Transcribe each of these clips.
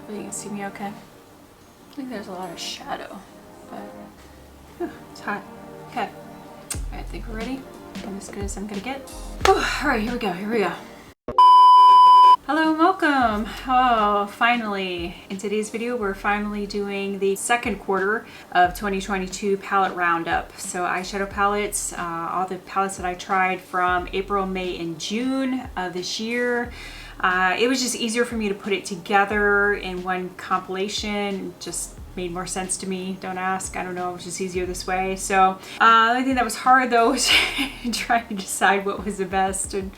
Hopefully you can see me okay. I think there's a lot of shadow, but it's hot. Okay, I think we're ready. I'm as good as I'm gonna get. All right, here we go, here we go. Hello and welcome. Oh, finally. In today's video, we're finally doing the second quarter of 2022 palette roundup. So eyeshadow palettes, all the palettes that I tried from April, May, and June of this year. It was just easier for me to put it together in one compilation. Just made more sense to me. Don't ask. I don't know. It was just easier this way. So the only thing that was hard though was trying to decide what was the best and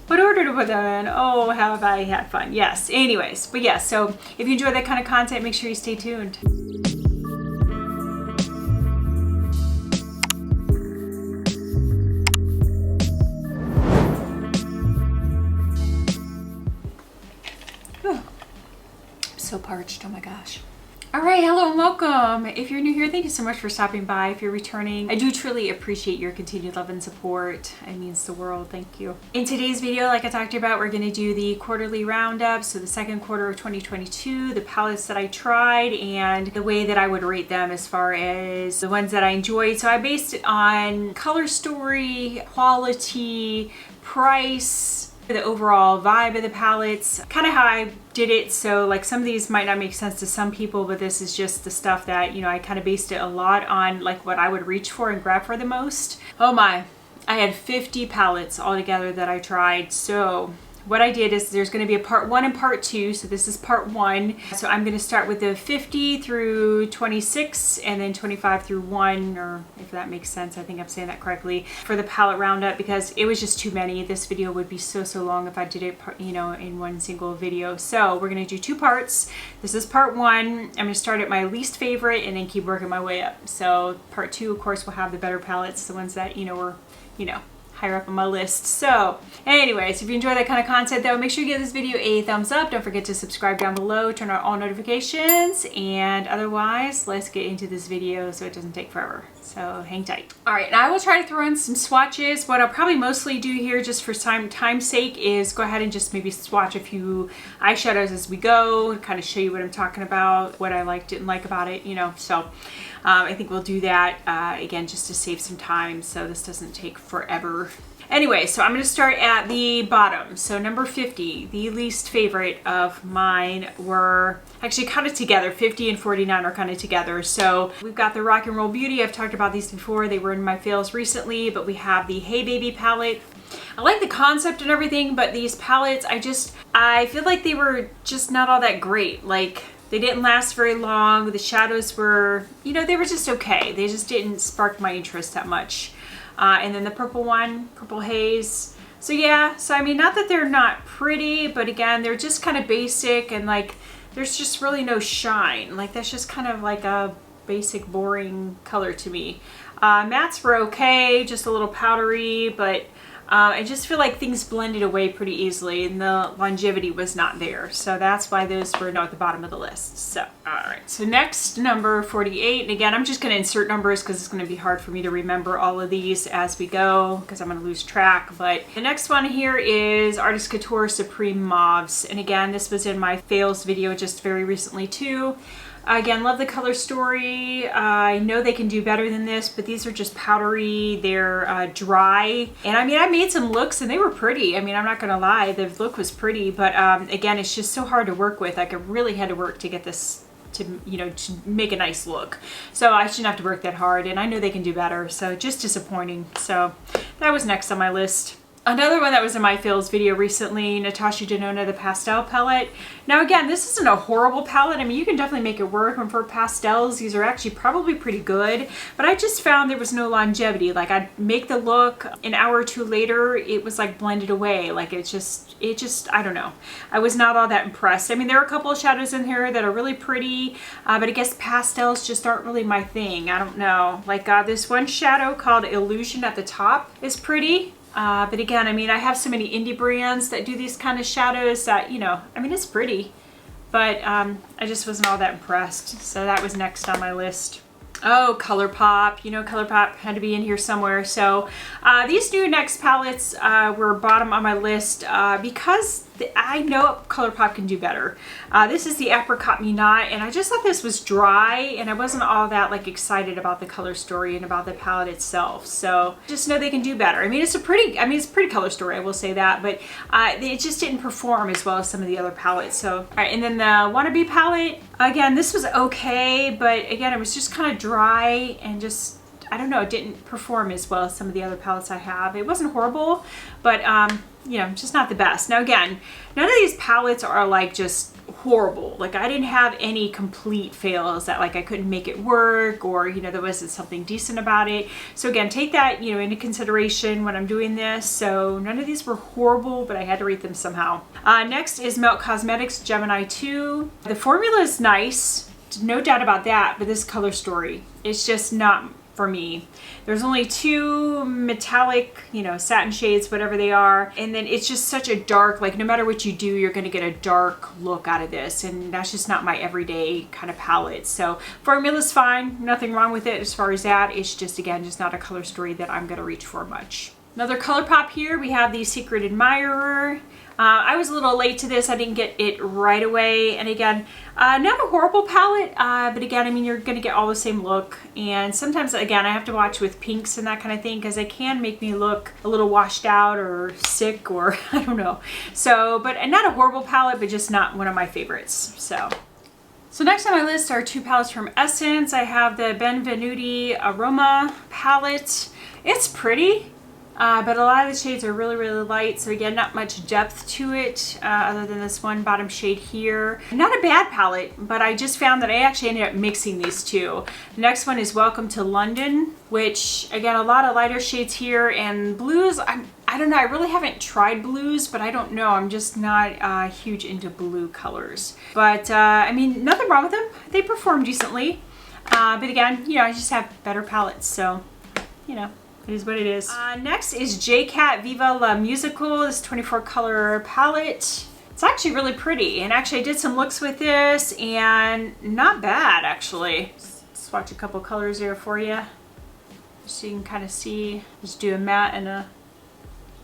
what order to put them in. Oh, how have I had fun. Yes. Anyways, but yes. So if you enjoy that kind of content, make sure you stay tuned. So parched, oh my gosh. All right, hello and welcome. If you're new here, thank you so much for stopping by. If you're returning, I do truly appreciate your continued love and support. It means the world, thank you. In today's video, like I talked about, we're gonna do the quarterly roundup. So the second quarter of 2022, the palettes that I tried and the way that I would rate them as far as the ones that I enjoyed. So I based it on color story, quality, price, the overall vibe of the palettes, kind of how I did it. So like some of these might not make sense to some people, but this is just the stuff that, you know, I kind of based it a lot on like what I would reach for and grab for the most. Oh my, I had 50 palettes altogether that I tried. So what I did is there's going to be a part 1 and part 2. So this is part 1. So I'm going to start with the 50 through 26 and then 25 through 1, or if that makes sense. I think I'm saying that correctly for the palette roundup because it was just too many. This video would be so long if I did it, you know, in one single video. So we're going to do 2 parts. This is part 1. I'm going to start at my least favorite and then keep working my way up. So part 2, of course, will have the better palettes, the ones that, you know, were, you know, higher up on my list. So anyways, if you enjoy that kind of content though, make sure you give this video a thumbs up. Don't forget to subscribe down below, turn on all notifications, and otherwise let's get into this video so it doesn't take forever. So hang tight. All right, now I will try to throw in some swatches. What I'll probably mostly do here just for time's sake is go ahead and just maybe swatch a few eyeshadows as we go, kind of show you what I'm talking about, what I liked, didn't like about it, you know. So I think we'll do that again just to save some time so this doesn't take forever. Anyway, so I'm going to start at the bottom. So number 50, the least favorite of mine were actually kind of together. 50 and 49 are kind of together. So we've got the Rock and Roll Beauty. I've talked about these before. They were in my fails recently, but we have the Hey Baby palette. I like the concept and everything, but these palettes, I feel like they were just not all that great. Like, they didn't last very long. The shadows were, you know, they were just okay. They just didn't spark my interest that much. And then the purple one, Purple Haze. So yeah, so I mean, not that they're not pretty, but again, they're just kind of basic and like, there's just really no shine. Like that's just kind of like a basic, boring color to me. Mattes were okay, just a little powdery, but I just feel like things blended away pretty easily and the longevity was not there. So that's why those were at the bottom of the list. So, all right. So next, number 48. And again, I'm just going to insert numbers because it's going to be hard for me to remember all of these as we go because I'm going to lose track. But the next one here is Artist Couture Supreme Mauves. And again, this was in my fails video just very recently too. Again, love the color story. I know they can do better than this, but these are just powdery. They're dry. And I mean, I made some looks and they were pretty. I mean, I'm not going to lie. The look was pretty, but again, it's just so hard to work with. Like I really had to work to get this to, you know, to make a nice look. So I shouldn't have to work that hard and I know they can do better. So just disappointing. So that was next on my list. Another one that was in my fails video recently, Natasha Denona the Pastel Palette. Now again, this isn't a horrible palette. I mean, you can definitely make it work. And for pastels, these are actually probably pretty good. But I just found there was no longevity. Like I'd make the look, an hour or two later, it was like blended away. Like it just, I don't know. I was not all that impressed. I mean, there are a couple of shadows in here that are really pretty. But I guess pastels just aren't really my thing. I don't know. Like this one shadow called Illusion at the top is pretty. But again, I mean, I have so many indie brands that do these kind of shadows that, you know, I mean, it's pretty, but I just wasn't all that impressed. So that was next on my list. Oh, Colourpop. You know, Colourpop had to be in here somewhere. So these new NYX palettes were bottom on my list because I know Colourpop can do better. This is the Apricot Me Not, and I just thought this was dry, and I wasn't all that like excited about the color story and about the palette itself. So just know they can do better. I mean, it's a pretty color story, I will say that, but it just didn't perform as well as some of the other palettes. So, all right, and then the Wannabe palette, again, this was okay, but again, it was just kind of dry and just, I don't know, it didn't perform as well as some of the other palettes I have. It wasn't horrible, but you know, just not the best. Now again, none of these palettes are like just horrible. Like I didn't have any complete fails that like I couldn't make it work, or you know, there wasn't something decent about it. So again, take that, you know, into consideration when I'm doing this. So none of these were horrible, but I had to rate them somehow. Next is Melt Cosmetics Gemini 2. The formula is nice, no doubt about that, but this color story, it's just not for me. There's only two metallic, you know, satin shades, whatever they are, and then it's just such a dark, like no matter what you do, you're going to get a dark look out of this, and that's just not my everyday kind of palette. So formula's fine, nothing wrong with it as far as that. It's just, again, just not a color story that I'm going to reach for much. Another Colourpop here, we have the Secret Admirer. I was a little late to this. I didn't get it right away. And again, not a horrible palette, but again, I mean, you're going to get all the same look. And sometimes, again, I have to watch with pinks and that kind of thing because they can make me look a little washed out or sick or I don't know. So, but not a horrible palette, but just not one of my favorites. So next on my list are two palettes from Essence. I have the Benvenuti Roma palette. It's pretty. But a lot of the shades are really, really light. So again, not much depth to it other than this one bottom shade here. Not a bad palette, but I just found that I actually ended up mixing these two. The next one is Welcome to London, which again, a lot of lighter shades here, and blues. I don't know. I really haven't tried blues, but I don't know. I'm just not huge into blue colors. But I mean, nothing wrong with them. They perform decently. But again, you know, I just have better palettes. So, you know. It is what it is. Next is JCat Viva La Musical, this 24 color palette. It's actually really pretty, and actually I did some looks with this and not bad actually. Let's swatch a couple colors there for you so you can kind of see. Just do a matte and a,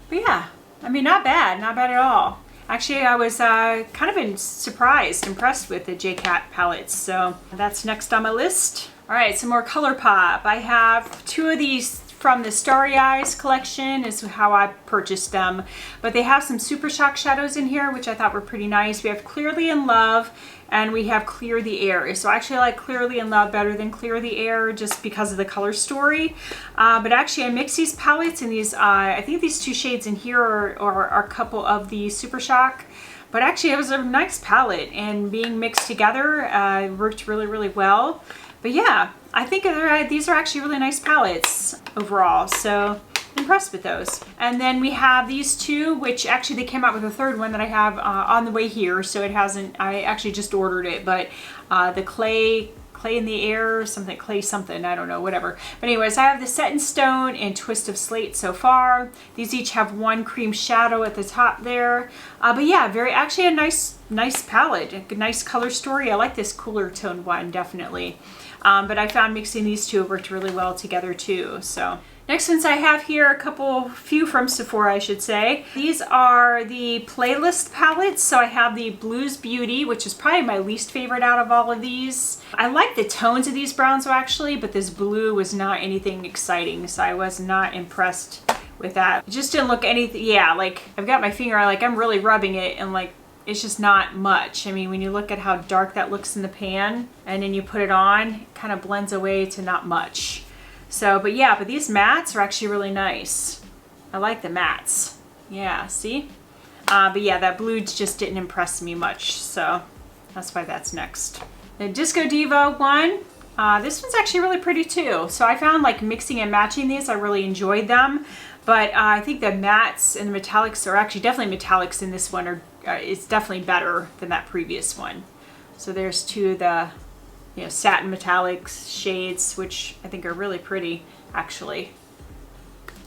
but yeah, I mean, not bad at all. Actually, I was kind of impressed with the JCat palettes, so that's next on my list. All right, some more Colourpop. I have two of these from the Starry Eyes collection is how I purchased them. But they have some Super Shock shadows in here, which I thought were pretty nice. We have Clearly in Love, and we have Clear the Air. So actually I like Clearly in Love better than Clear the Air just because of the color story. But actually I mixed these palettes, and these, I think these two shades in here are a couple of the Super Shock. But actually it was a nice palette, and being mixed together worked really, really well. But yeah, I think these are actually really nice palettes overall, so I'm impressed with those. And then we have these two, which actually they came out with a third one that I have on the way here, so it hasn't, I actually just ordered it, but the clay in the air, clay something, I don't know, whatever. But anyways, I have the Set in Stone and Twist of Slate so far. These each have one cream shadow at the top there. But yeah, actually a nice palette, a nice color story. I like this cooler tone one, definitely. But I found mixing these two worked really well together too. So next ones I have here, a few from Sephora, I should say. These are the Playlist palettes. So I have the Blues Beauty, which is probably my least favorite out of all of these. I like the tones of these browns actually, but this blue was not anything exciting, so I was not impressed with that. It just didn't look anything, yeah, like I've got my finger, like I'm really rubbing it, and like it's just not much. I mean, when you look at how dark that looks in the pan and then you put it on, it kind of blends away to not much. So, but yeah, but these mattes are actually really nice. I like the mattes. Yeah, see? But yeah, that blue just didn't impress me much, so that's why that's next. The Disco Diva one, this one's actually really pretty too. So I found like mixing and matching these, I really enjoyed them. But I think the mattes and the metallics are actually definitely metallics in this one it's definitely better than that previous one. So there's two of the, you know, satin metallics shades, which I think are really pretty actually.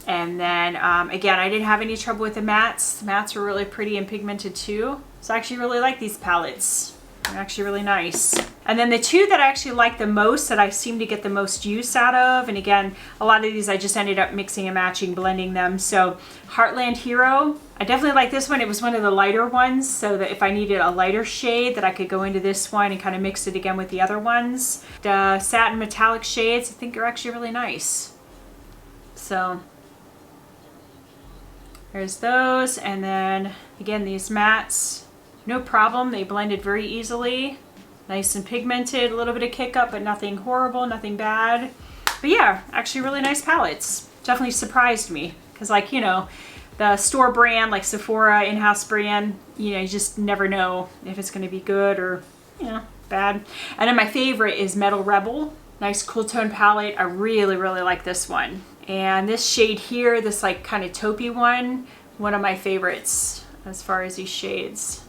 And then again, I didn't have any trouble with the mattes. The mattes were really pretty and pigmented too. So I actually really like these palettes. They're actually really nice. And then the two that I actually like the most, that I seem to get the most use out of, and again, a lot of these I just ended up mixing and matching, blending them. So Heartland Hero, I definitely like this one. It was one of the lighter ones, so that if I needed a lighter shade, that I could go into this one and kind of mix it again with the other ones. The satin metallic shades, I think are actually really nice. So there's those, and then again, these mattes, no problem. They blended very easily. Nice and pigmented, a little bit of kick up, but nothing horrible, nothing bad. But yeah, actually really nice palettes. Definitely surprised me, because like, you know, the store brand, like Sephora in-house brand, you know, you just never know if it's going to be good or, you know, bad. And then my favorite is Metal Rebel. Nice cool tone palette. I really, really like this one. And this shade here, this like kind of taupey one of my favorites as far as these shades.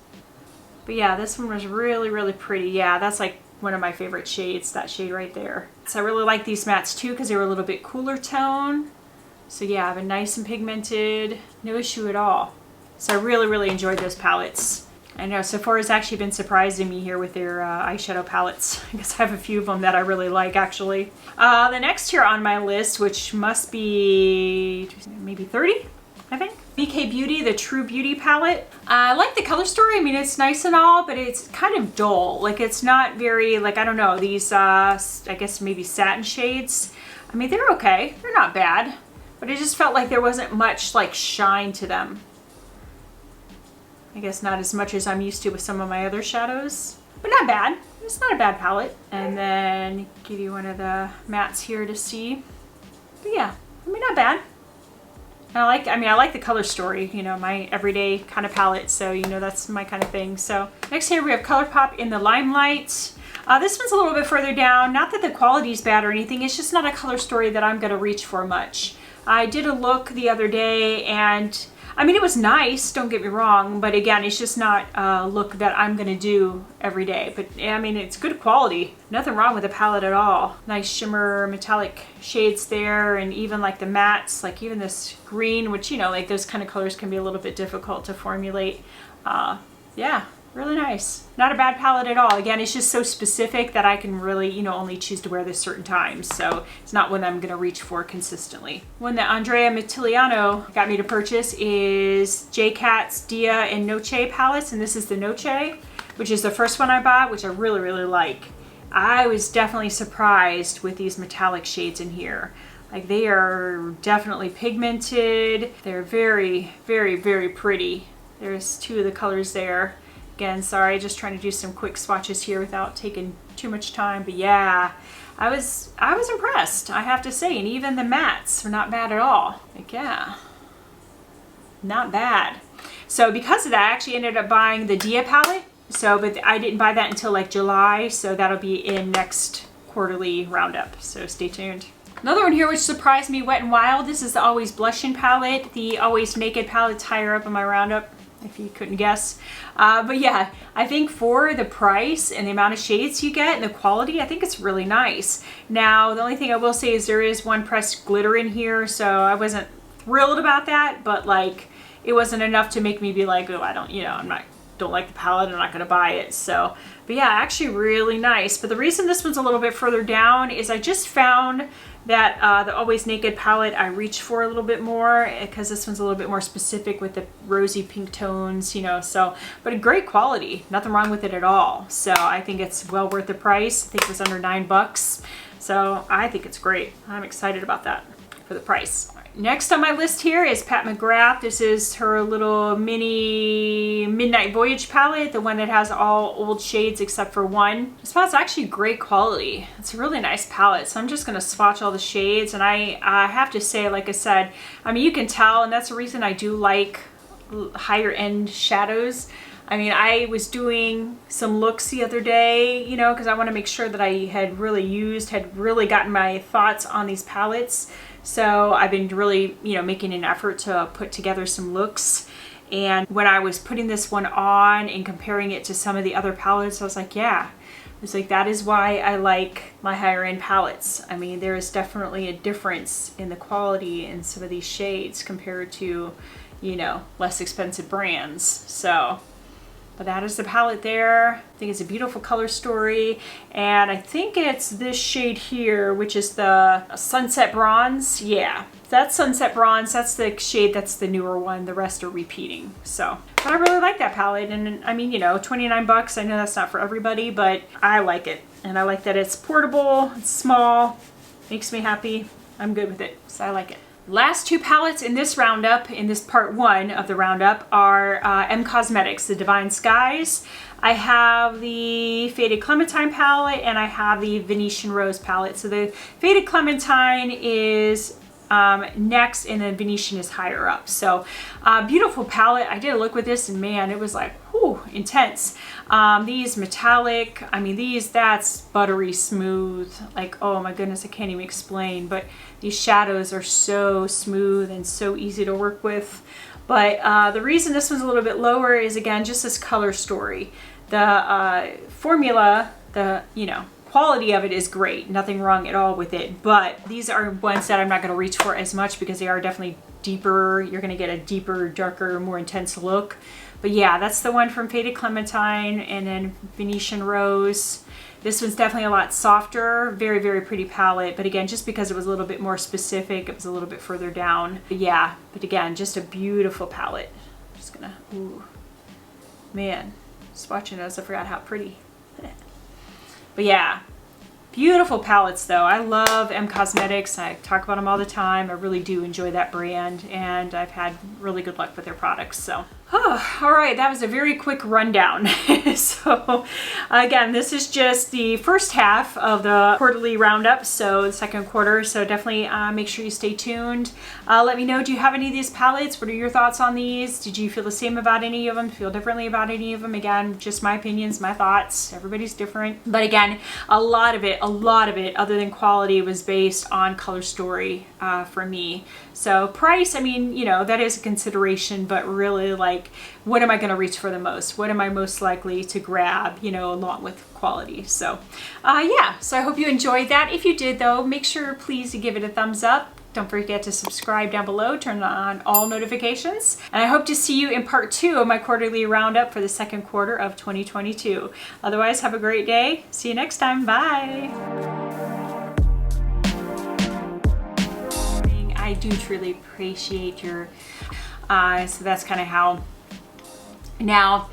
But yeah, this one was really, really pretty. Yeah, that's like one of my favorite shades, that shade right there. So I really like these mattes too, because they were a little bit cooler tone. So yeah, I've been nice and pigmented, no issue at all. So I really, really enjoyed those palettes. I know Sephora's actually been surprising me here with their eyeshadow palettes, because I have a few of them that I really like actually. The next here on my list, which must be maybe 30, I think. BK Beauty, the True Beauty palette. I like the color story. I mean, it's nice and all, but it's kind of dull. Like, it's not very, like, I don't know, these, I guess maybe satin shades. I mean, they're okay. They're not bad, but it just felt like there wasn't much, like, shine to them. I guess not as much as I'm used to with some of my other shadows, but not bad. It's not a bad palette. And then give you one of the mattes here to see. But yeah, I mean, not bad. I like the color story, you know, my everyday kind of palette, so you know that's my kind of thing. So next here we have Colourpop in the Limelight. This one's a little bit further down. Not that the quality's bad or anything, it's just not a color story that I'm gonna reach for much. I did a look the other day, and I mean, it was nice, don't get me wrong, but again, it's just not a look that I'm gonna do every day. But I mean, it's good quality. Nothing wrong with the palette at all. Nice shimmer metallic shades there, and even like the mattes, like even this green, which, you know, like those kind of colors can be a little bit difficult to formulate. Yeah, really nice. Not a bad palette at all. Again, it's just so specific that I can really, you know, only choose to wear this certain times. So it's not one I'm going to reach for consistently. One that Andrea Mitiliano got me to purchase is J-Cat's Dia and Noche palettes. And this is the Noche, which is the first one I bought, which I really, really like. I was definitely surprised with these metallic shades in here. Like, they are definitely pigmented. They're very, very, very pretty. There's two of the colors there. Again, sorry, just trying to do some quick swatches here without taking too much time. But yeah, I was impressed, I have to say. And even the mattes were not bad at all. Like, yeah, not bad. So because of that, I actually ended up buying the Dia palette. So, but I didn't buy that until like July. So that'll be in next quarterly roundup. So stay tuned. Another one here which surprised me, Wet n Wild. This is the Always Blushin palette. The Always Naked palette's higher up in my roundup, if you couldn't guess. But yeah, I think for the price and the amount of shades you get and the quality, I think it's really nice. Now, the only thing I will say is there is one pressed glitter in here, so I wasn't thrilled about that, but like, it wasn't enough to make me be like, oh, I don't, you know, don't like the palette, I'm not gonna buy it. So, but yeah, actually really nice. But the reason this one's a little bit further down is I just found that the Always Naked palette I reach for a little bit more, because this one's a little bit more specific with the rosy pink tones, you know, so, but a great quality, nothing wrong with it at all. So I think it's well worth the price. I think it was under $9. So I think it's great. I'm excited about that for the price. Next on my list here is Pat McGrath. This is her little mini Midnight Voyage palette, the one that has all old shades except for one. This palette's actually great quality. It's a really nice palette, so I'm just going to swatch all the shades. And I have to say, like I said, I mean, you can tell, and that's the reason I do like higher end shadows. I mean, I was doing some looks the other day, you know, because I want to make sure that I had really gotten my thoughts on these palettes. So I've been really, you know, making an effort to put together some looks. And when I was putting this one on and comparing it to some of the other palettes, I was like, yeah, it's like, that is why I like my higher end palettes. I mean, there is definitely a difference in the quality in some of these shades compared to, you know, less expensive brands. So, But that is the palette there. I think it's a beautiful color story. And I think it's this shade here, which is the Sunset Bronze. Yeah, that's Sunset Bronze. That's the shade that's the newer one. The rest are repeating. So, but I really like that palette. And I mean, you know, 29 bucks. I know that's not for everybody, but I like it. And I like that it's portable, it's small, makes me happy. I'm good with it, so I like it. Last two palettes in this roundup, in this part one of the roundup, are M Cosmetics, the Divine Skies. I have the Faded Clementine palette and I have the Venetian Rose palette. So the Faded Clementine is next and then Venetian is higher up. So beautiful palette. I did a look with this and man, it was like, whew, intense. These metallic, I mean that's buttery smooth. Like, oh my goodness, I can't even explain, but these shadows are so smooth and so easy to work with. But the reason this one's a little bit lower is again, just this color story. The formula, the, you know, quality of it is great. Nothing wrong at all with it. But these are ones that I'm not going to reach for as much because they are definitely deeper. You're going to get a deeper, darker, more intense look. But yeah, that's the one from Faded Clementine and then Venetian Rose. This one's definitely a lot softer. Very, very pretty palette. But again, just because it was a little bit more specific, it was a little bit further down. But yeah, but again, just a beautiful palette. I'm just gonna, ooh, man, just watching those, I forgot how pretty. But yeah, beautiful palettes though. I love M Cosmetics. I talk about them all the time. I really do enjoy that brand and I've had really good luck with their products. So, oh, all right, that was a very quick rundown. So again, this is just the first half of the quarterly roundup, so the second quarter. So definitely make sure you stay tuned. Let me know, do you have any of these palettes? What are your thoughts on these? Did you feel the same about any of them? Feel differently about any of them? Again, just my opinions, my thoughts. Everybody's different. But again, a lot of it, other than quality, was based on color story for me. So price, I mean, you know, that is a consideration, but really like, what am I going to reach for the most? What am I most likely to grab, you know, along with quality? So yeah, so I hope you enjoyed that. If you did though, make sure please to give it a thumbs up. Don't forget to subscribe down below, turn on all notifications. And I hope to see you in part 2 of my quarterly roundup for the second quarter of 2022. Otherwise, have a great day. See you next time. Bye. I do truly appreciate your so that's kind of how now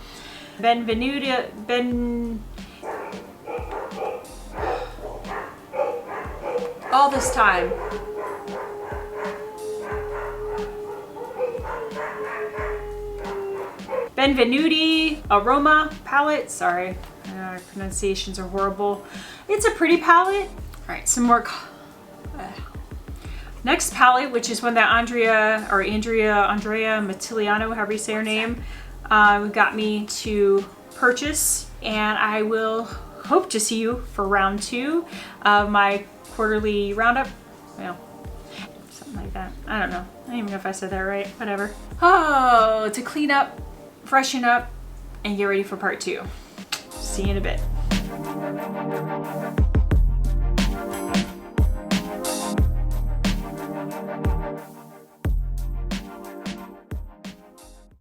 Benvenuti all this time Benvenuti Roma palette. Sorry, pronunciations are horrible. It's a pretty palette. All right, some more next palette, which is one that Andrea Mattiliano, however you say her name, got me to purchase, and I will hope to see you for round 2 of my quarterly roundup. Well, something like that. I don't know. I don't even know if I said that right. Whatever. Oh, to clean up, freshen up, and get ready for part 2. See you in a bit.